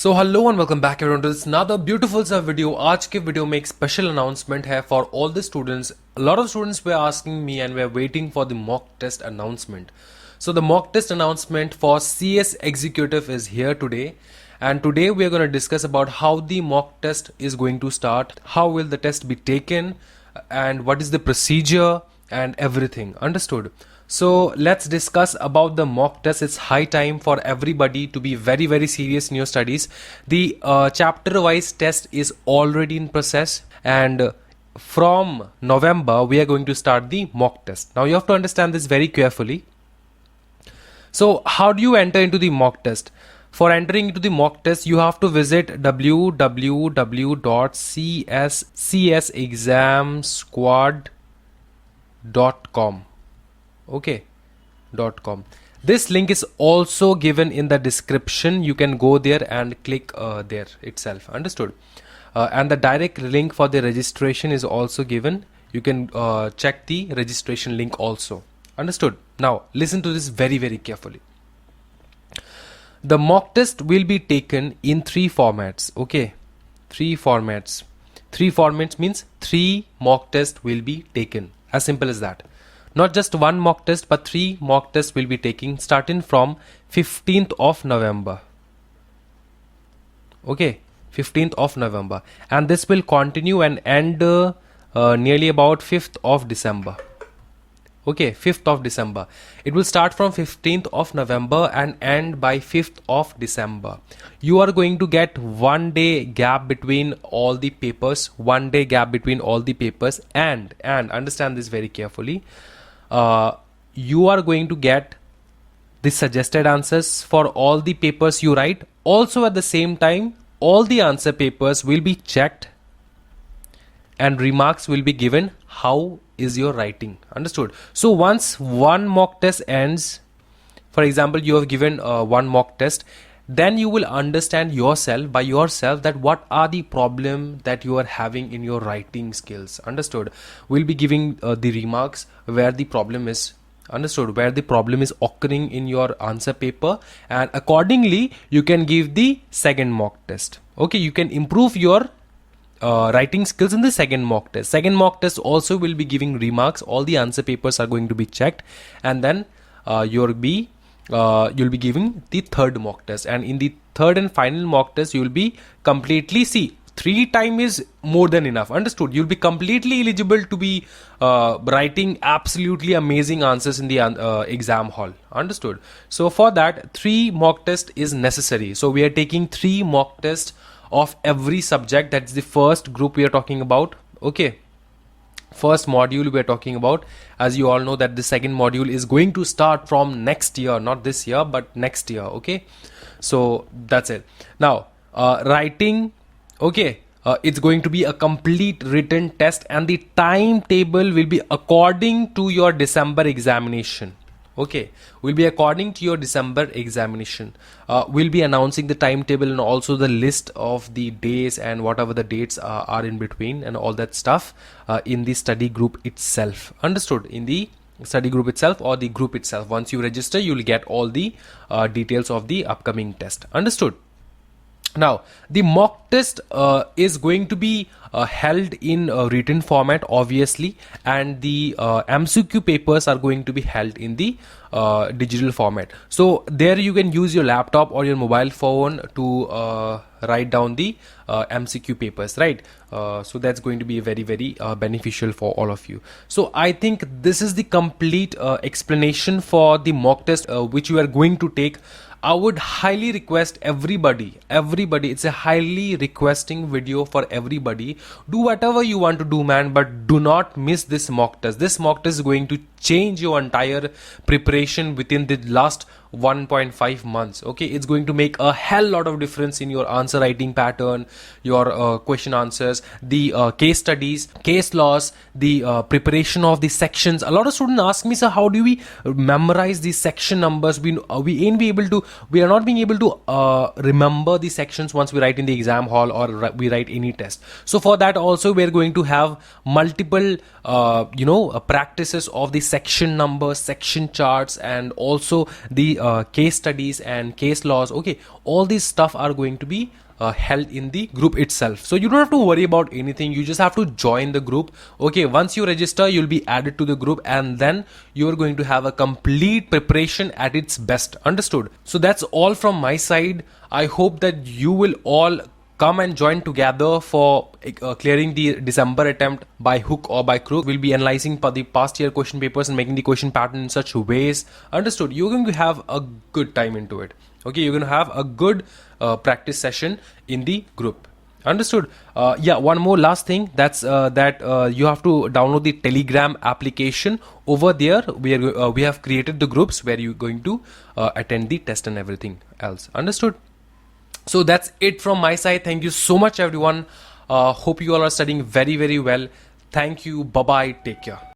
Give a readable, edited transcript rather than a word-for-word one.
So hello and welcome back everyone to this another beautiful सा video. आज के video में एक स्पेशल अनाउंसमेंट है for all the students. Lot of students were asking me and we are waiting for the mock test announcement. So the mock test announcement for CS Executive is here today, and today we are going to discuss about how the mock test is going to start, how will the test be taken, and what is the procedure and everything. Understood? So let's discuss about the mock test. It's high time for everybody to be very serious in your studies. The chapter wise test is already in process, and from November we are going to start the mock test. Now you have to understand this very carefully. So how do you enter into the mock test? For entering into the mock test, you have to visit www.csexamsquad.com. Okay, .com. This link is also given in the description. You can go there and click there itself. Understood? And the direct link for the registration is also given. You can check the registration link also. Understood? Now listen to this very carefully. The mock test will be taken in 3 formats. Okay, 3 formats. 3 formats means 3 mock tests will be taken. As simple as that. Not just 1 mock test, but 3 mock tests will be taken starting from 15th of November. Okay, 15th of November, and this will continue and end nearly about 5th of December. Okay, 5th of December. It will start from 15th of November and end by 5th of December. You are going to get 1 day gap between all the papers, 1 day gap between all the papers, and understand this very carefully. You are going to get the suggested answers for all the papers you write. Also at the same time, all the answer papers will be checked and remarks will be given how is your writing. Understood? So once one mock test ends, for example you have given one mock test, then you will understand yourself by yourself that what are the problem that you are having in your writing skills. Understood? We'll be giving the remarks where the problem is. Understood? Where the problem is occurring in your answer paper, and accordingly you can give the second mock test. Okay, you can improve your writing skills in the second mock test. Second mock test also will be giving remarks. All the answer papers are going to be checked, and then you'll be giving the third mock test. And in the third and final mock test, you will be completely 3 times is more than enough. Understood? You'll be completely eligible to be writing absolutely amazing answers in the exam hall. Understood? So for that, 3 mock test is necessary. So we are taking 3 mock tests of every subject. That's the first group we are talking about. Okay, first module we are talking about. As you all know that the second module is going to start from next year, not this year but next year. Okay, so that's it. Now writing, okay, it's going to be a complete written test, and the timetable will be according to your December examination. Okay, will be according to your December examination. We'll be announcing the timetable and also the list of the days and whatever the dates are in between and all that stuff in the study group itself. Understood? In the study group itself or the group itself. Once you register, you'll get all the details of the upcoming test. Understood? Now the mock test is going to be held in written format obviously, and the MCQ papers are going to be held in the digital format. So there you can use your laptop or your mobile phone to write down the MCQ papers, right? So that's going to be very beneficial for all of you. So I think this is the complete explanation for the mock test which you are going to take. I would highly request everybody, it's a highly requesting video for everybody. Do whatever you want to do, man, but do not miss this mock test. This mock test is going to change your entire preparation within the last 1.5 months. Okay, it's going to make a hell lot of difference in your answer writing pattern, your question answers, the case studies, case laws, the preparation of the sections. A lot of students ask me, sir, how do we memorize these section numbers? We are not being able to remember the sections once we write in the exam hall or we write any test. So for that also we are going to have multiple practices of the section numbers, section charts, and also the case studies and case laws. Okay, all these stuff are going to be held in the group itself, so you don't have to worry about anything. You just have to join the group. Okay, once you register, you'll be added to the group, and then you're going to have a complete preparation at its best. Understood? So that's all from my side. I hope that you will all come and join together for clearing the December attempt by hook or by crook. We'll be analyzing the past year question papers and making the question pattern in such ways. Understood? You're going to have a good time into it. Okay, you're going to have a good practice session in the group. Understood? Yeah, one more last thing, that's that you have to download the Telegram application. Over there we have created the groups where you're going to attend the test and everything else. Understood? So that's it from my side. Thank you so much, everyone. Hope you all are studying very, very well. Thank you. Bye bye. Take care.